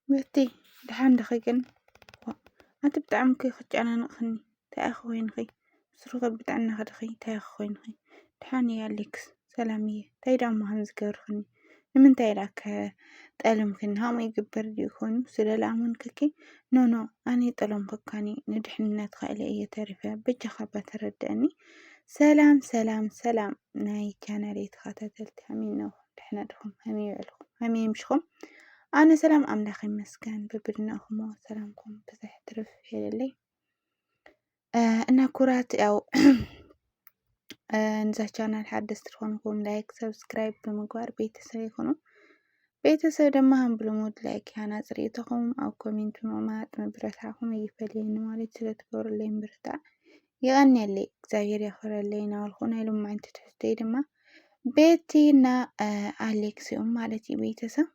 بنتي دحين دقيقة أنت بتعمل خدي نقخني تأخوين خي سرقة بتاعنا خدخي تأخوين خي دحين يا ليكس سلامية تيدا ما هنذكر خني من تيلاك تألم خن هم يجبر يكون سلا العمون ككي نو أني تألم خكاني ندحن نتخيل أي تعرفة بيجي خبر تردني سلام ناي كان ريت خاتتلت همين نو دحنا دخم همي يعلخم همي يمشخم أنا سلام أملاخي مسكن ببرناهم سلامكم بزح ترف هللي أنا كرات أو نزا channel حدث تكونكم لايك سبسكرايب بمقوار بيتسوي يكونوا بيتسوي دما هم بلمود لايك أنا زريتهم أو كومنت ومات مبرتاهم يفلين مالي تلتقور اللي مبرتا يغني اللي زاير يخور اللي نالخونا لما أنت تحتي دما بيتينا أليكسيوم مالتي بيتسا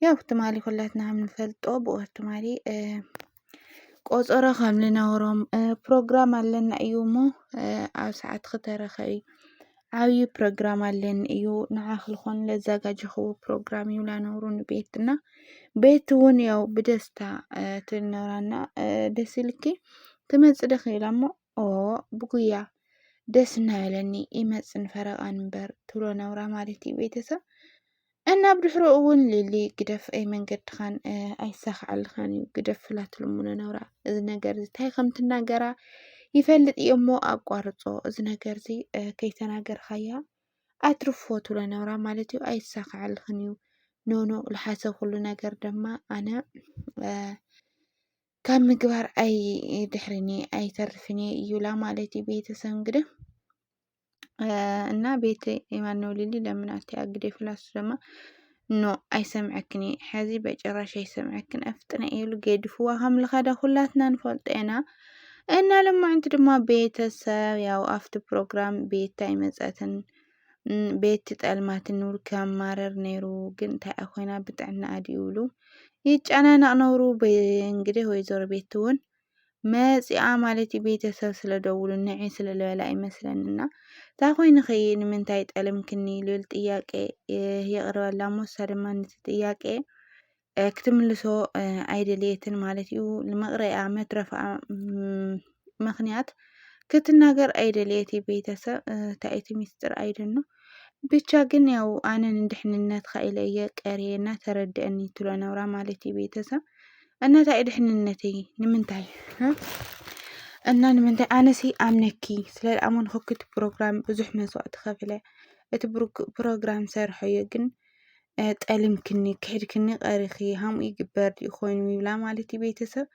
ያው ትማሊ ኩላትና ምንፈልጦ ብኦት ትማሊ ቆፀሮ ከም ልነብሮም ፕሮግራም ኣለና እዩ እሞ ኣብ ሰዓት ክተረኸቢ ዓብዪ ፕሮግራም ኣለኒ እዩ ንዓኽልኾን ለዘጋጀኽዎ ፕሮግራም ይብላ ነብሩ ንቤትና ቤት እውን ያው ብደስታ ትነብራና ደስ ኢልኪ ትመፅእ ዲኺ ኢላ እሞ ብጉያ ደስ እናበለኒ ይመፅን ፈረቓን እምበር ትብሎ ነብራ ማለት እዩ ቤተሰብ እና ብድሕሪኡ እውን ሊሊ ግደፍ ኣይ መንገድ ድኻን ኣይሳኽዓልኻን እዩ ግደፍ ላትልሙነ ነብራ እዚ ነገር እዚ እንታይ ከም ትናገራ ይፈልጥ እዩ እሞ ኣቋርፆ እዚ ነገር እዚ ከይተናገርካያ ኣትርፎ ትብሎ ነብራ ማለት እዩ ኣይሳኽዓልኽን እዩ ኖ ዝሓሰብ ኩሉ ነገር ድማ ኣነ ካብ ምግባር ኣይ ድሕርኒ ኣይተርፍኒ እዩላ ማለት እዩ ቤተሰብ እንግዲህ እና ቤት የማነው ሊሊ ለምን አትያግዴ ፍላስ ደማ ኖ ኣይሰምዐክኒ ሕዚ በጭራሽ ኣይሰምዐክን ኣፍጥነ ኢሉ ገድፍዋ ከም ልኸዳ ኩላትና ንፈልጠና እና ለማዕንቲ ድማ ቤተሰብ ያው ኣፍቲ ፕሮግራም ቤት ኣይመፀትን ቤት ጠልማትን ንብሉ ከማረር ነይሩ ግን እንታይ ኣኾይና ብጥዕና ኣድይብሉ ይጨናነቕ ነብሩ እንግዲህ ወይዘሮ ቤት እውን መፂኣ ማለት ቤተሰብ ስለደውሉ ንዒ ስለለበላ ይመስለንና ታኾይን ኸይ ንምንታይ ጠለምክኒ ልብል ጥያቄ የቕርበላ ሞሳ ድማ ነቲ ጥያቄ ክትምልሶ ኣይደልየትን ማለት እዩ ልመቕረያ መትረፍኣ ምኽንያት ክትናገር ኣይደልየት ቤተሰብ እንታይ እቲ ሚስጥር ኣይደኖ ብቻ ግን ያው ኣነ ንድሕንነት ኢለየ ቀርየና ተረድአኒ ትብሎ ነብራ ማለት እዩ ቤተሰብ እና እንታይ ድሕንነተይ ንምንታይ እና ንምንታይ ኣነሲ ኣምነኪ ስለልኣመን ክክት ፕሮግራም ብዙሕ መስዋዕቲ ከፍለ እቲ ፕሮግራም ሰርሐዮ ግን ጠልምክኒ ክሕድክኒ ቀሪኺ ሃምኡ ይግበር ኮይኑ ይብላ ማለት እዩ ቤተሰብ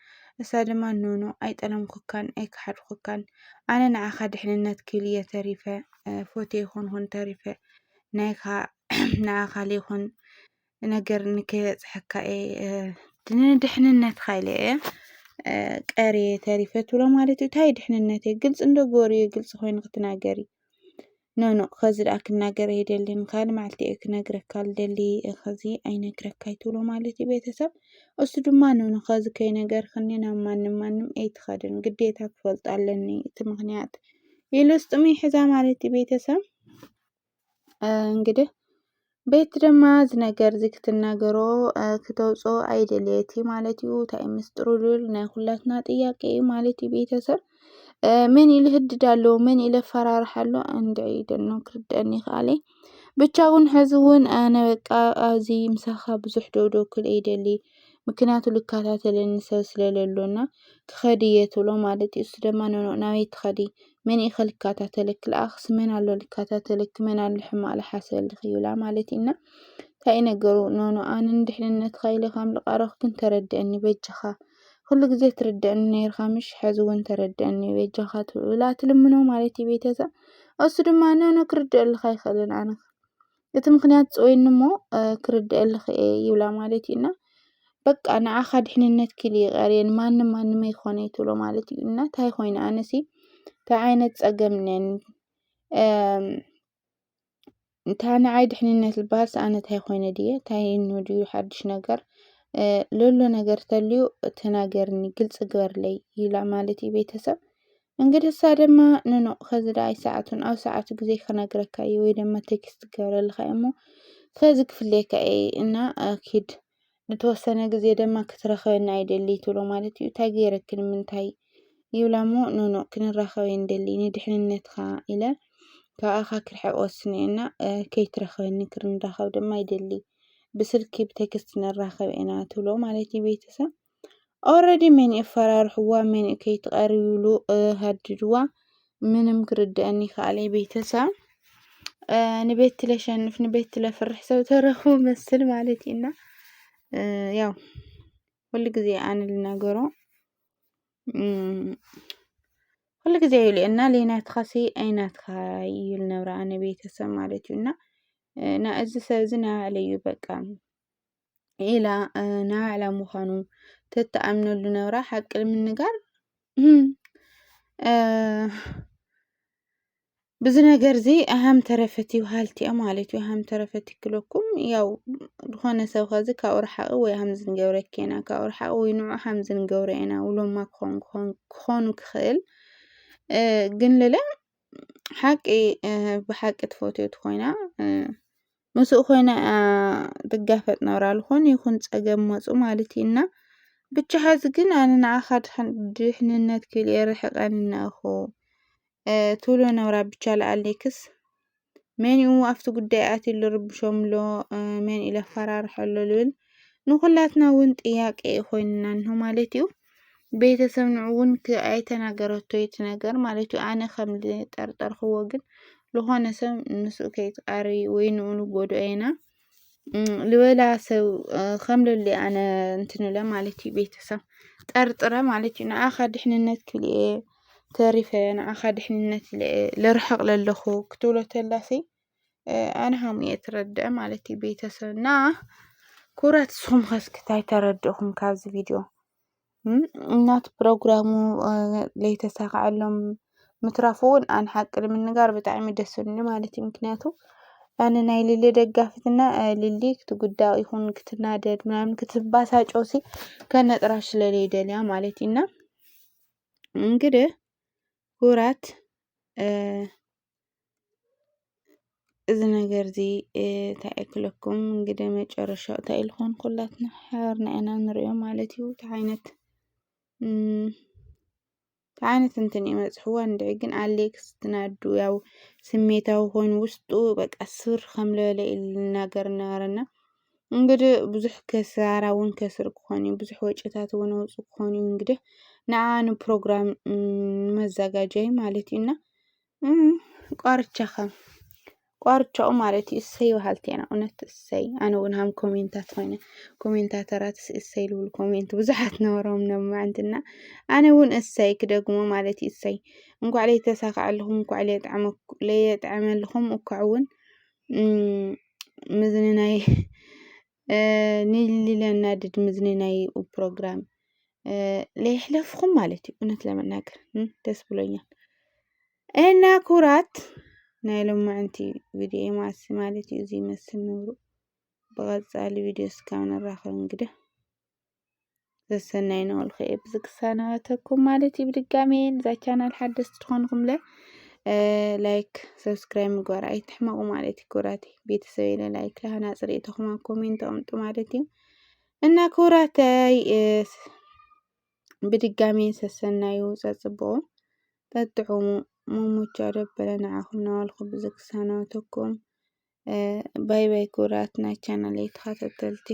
እሳ ድማ ኖ ኣይጠለምኩካን ኣይክሓድኩካን ኣነ ንዓኻ ድሕንነት ክልየ ተሪፈ ፎቶ ይኹን ተሪፈ ናይካ ንዓኻ ለይኹን ነገር ንከይበፅሐካ ድሕንነት ኢለ ቀርየ ተሪፈ ትብሎ ማለት እዩ እንታይ ድሕንነት ግልፅ እንደገበርዮ ግልፂ ኮይኑ ክትናገሪ ኖ ከዚ ደኣ ክናገር የደልን ካል መዓልቲ ክነግረካ ልደሊ ከዚ ኣይነግረካ ትብሎ ማለት እዩ ቤተሰብ እሱ ድማ ኖ ከዚ ከይነገርክኒ ናብ ማንም ኣይትኸድን ግዴታ ክፈልጥ ኣለኒ እቲ ምክንያት ኢሉስ ጥሚ ሒዛ ማለት እዩ ቤተሰብ እንግዲህ ቤት ድማ ዝነገር እዚ ክትናገሮ ክተውፆ ኣይደልየቲ ማለት እዩ እንታይ ምስጥሩ ልብል ናይ ኩላትና ጥያቄ ማለት እዩ ቤተሰብ ምን ኢሉ ህድድ ኣሎ ምን ኢሉ ፈራርሕ ኣሎ እንድዒ ደኖ ክርድአኒ ይኽኣለ ብቻ እውን ሕዚ እውን ኣነ በቃ ኣብዚ ምሳኻ ብዙሕ ደውደው ክብል ኣይደሊ ምክንያቱ ልከታተለኒ ሰብ ስለለሎና ክኸዲ እየ ትብሎ ማለት እዩ እሱ ድማ ናበይ ትኸዲ መን ኢኸ ልከታተለክ ልኣኽስ መን ኣሎ ልከታተለክ መን ኣሎ ሕማቕ ዝሓሰበልክ ይብላ ማለት ኢና እንታይ ነገሩ ኖ ኣነ ንድሕንነትካ ኢለ ከም ዝቐረብኩ ግን ተረድአኒ በጅኻ ኩሉ ግዜ ትርድአኒ ነይርካ ምሽ ሕዚ እውን ተረድአኒ በጅኻ ትብላ ትልምኖ ማለት እዩ ቤተሰብ እሱ ድማ ኖ ክርድአልካ ኣይኽእልን ኣነ እቲ ምክንያት ፀወይኒ እሞ ክርድአልክ ይብላ ማለት እዩ እና በቃ ንዓኻ ድሕንነት ክል ይቐርየን ማንም ኣይኮነ ትብሎ ማለት እዩ እና እንታይ ኮይነ ኣነሲ እንታይ ዓይነት ፀገም እኒአኒ እንታይ ንዓይ ድሕንነት ዝበሃል ኣነ እንታይ ኮይነ ድየ እንታይ ድዩ ሓድሽ ነገር ሎሎ ነገር ተልዩ ተናገርኒ ግልፂ ግበርለይ ይብላ ማለት እዩ ቤተሰብ እንግዲህ እሳ ድማ ኖ ከዚ ዳይ ሰዓቱን ኣብ ሰዓቱ ግዜ ክነግረካ እዩ ወይ ድማ ቴክስት ክገብረልካ እሞ ከዚ ክፍለካ እና ኣኪድ نتوسنا جزء دم كترخونا يدلي تلو مالتي تغيرك من تاي يولامو نو كن رخوين دلي ندحن نتخا إلى كأخا كرح وسنينا كي ترخوين نكرن رخو دم يدلي بسلكي بتكست نرخوينا تلو مالتي بيتسا already من إفرار هو من كي تقريولو هادجوا من مكرد أني خالي بيتسا نبيت لشنف نبيت لفرح سو ترخو مسل مالتينا ያው ሁሉ ጊዜ አንልናገሮ ሁሉ ጊዜ ይልና ሌናት ኻሲ አይናት ኻይ ይልነብራ አነ ቤተሰብ ማለት ይውና ና እዚ ሰብዝና አለዩ በቃ ኢላ ና ዓላ ሙኻኑ ተተአምነሉ ነብራ ሐቅል ምንጋር ብዙ ነገር ዚ አሃም ተረፈቲ ወሃልቲ ማለት አሃም ተረፈቲ ክለኩም ያው ዝኾነ ሰብ ኸዚ ካውርሓ ወይ ሃምዝን ገብረከና ካውርሓ ወይ ንዑ ሃምዝን ገብረና ውሎማ ክኾኑ ክኽእል ግን ለለ ሓቂ ብሓቂ ተፈትዮ ኮይና ምስኡ ኮይና ድጋፈጥ ነብራ ልኾን ይኹን ፀገም መፁ ማለቲና ብቻ ሐዝ ግን አነ ንዓኻ ድሕንነት ክል የርሕቀና እኮ ቶሎ ነብራ ብቻ ለአሌክስ መንኡ አፍቱ ጉዳይ አትል ርብሾምሎ መን ኢለ ፈራርሐሎ ልብል ንኹላትና ውን ጥያቄ ኮይንና ነው ማለት እዩ ቤተሰብ ንዑውን አይተናገረቶ ይትነገር ማለት እዩ አነ ከም ጠርጠርኽዎ ግን ለኾነ ሰብ ንስኡ ከይትቃሪ ወይ ንኡሉ ጎዶኤና ልበላ ሰብ ከም ለሊ አነ እንትንለ ማለት እዩ ቤተሰብ ጠርጥረ ማለት እዩ ንዓኻ ድሕንነት ክልኤ ተሪፈ ንዓኻ ድሕንነት ለርሕቕ ለለኹ ክትብሎ ተላሲ አነ ሃምየ ትረድእ ማለት እዩ ቤተሰብና ኩራት ስኹም ከስክታይ ተረድእኹም ካብዚ ቪድዮ እናት ፕሮግራሙ ለይተሳክዐሎም ምትራፉን አን ሓቅል ምንጋር ብጣዕሚ ደስ ዝብለኒ ማለት እዩ ምክንያቱ አነ ናይ ሊሊ ደጋፊትና ሊሊ ክትጉዳእ ይኹን ክትናደድ ምናምን ክትባሳጮሲ ከነጥራሽ ስለለይደልያ ማለት ኢና እንግዲህ ኩራት እዚ ነገር ዚ ታይክለኩም እንግዲህ መጨረሻው ታይልኾን ኩላትና ሓርና ኢና ንሪኦ ማለት እዩ ታይነት እንትን ይመጽሕዋ እንድዒ ግን አሌክስ ትናዱ ያው ስሜታው ኮይኑ ውስጡ በቃ ስር ከም ለለ ይናገር ነበረና እንግዲህ ብዙሕ ከሳራ ውን ከስር ክኾን ብዙሕ ወጪታት ውን ወፁ ክኾን እንግዲህ ንዓኑ ፕሮግራም መዘጋጀይ ማለት እዩና ቋርቻው ማለት እዩ እሰይ በሃልቲና እውነት እሰይ አነ ውን ሃም ኮሜንታት ኮይነ ኮሜንታተራት እሰይ ልብል ኮሜንት ብዙሓት ነበሮም ነማንትና አነ ውን እሰይ ክደግሞ ማለት እዩ እሰይ እንኳዕ ለይተሳክዐልኩም እንኳዕ ለየጥዕመልኩም እኳ ውን ምዝንናይ ንሊለናድድ ምዝንናይ ፕሮግራም ለይሕለፍኩም ማለት እዩ እውነት ለመናገር ደስ ብሎኛል እና ኩራት ናይ ሎማዓንቲ ቪድዮ ማስ ማለት እዩ እዚ መስል ነብሩ በቀጻሊ ቪድዮ እስካብ ንራኸብ እንግዲህ ዘሰናይ ነው ልኸ ብዝክሳናተኩም ማለት እዩ ብድጋሚ ዛ ቻናል ሓደስቲ ትኾንኩም ላይክ ሰብስክራይብ ምግባር አይትሕመቁ ማለት እዩ ኩራቲ ቤተሰብ ኢለ ላይክ ለሃና ጽሬተኩም ኮሜንት አምጡ ማለት እዩ እና ኩራተይ ብድጋሚ ሰሰናዩ ዘጽብቁ ተጥዑሙ ሙሙቻ ደበለ ንዓኹም ናዋልኩም ብዝክሳናተኩም ባይ ባይ ኩራትና ቻናል ተኸታተልቲ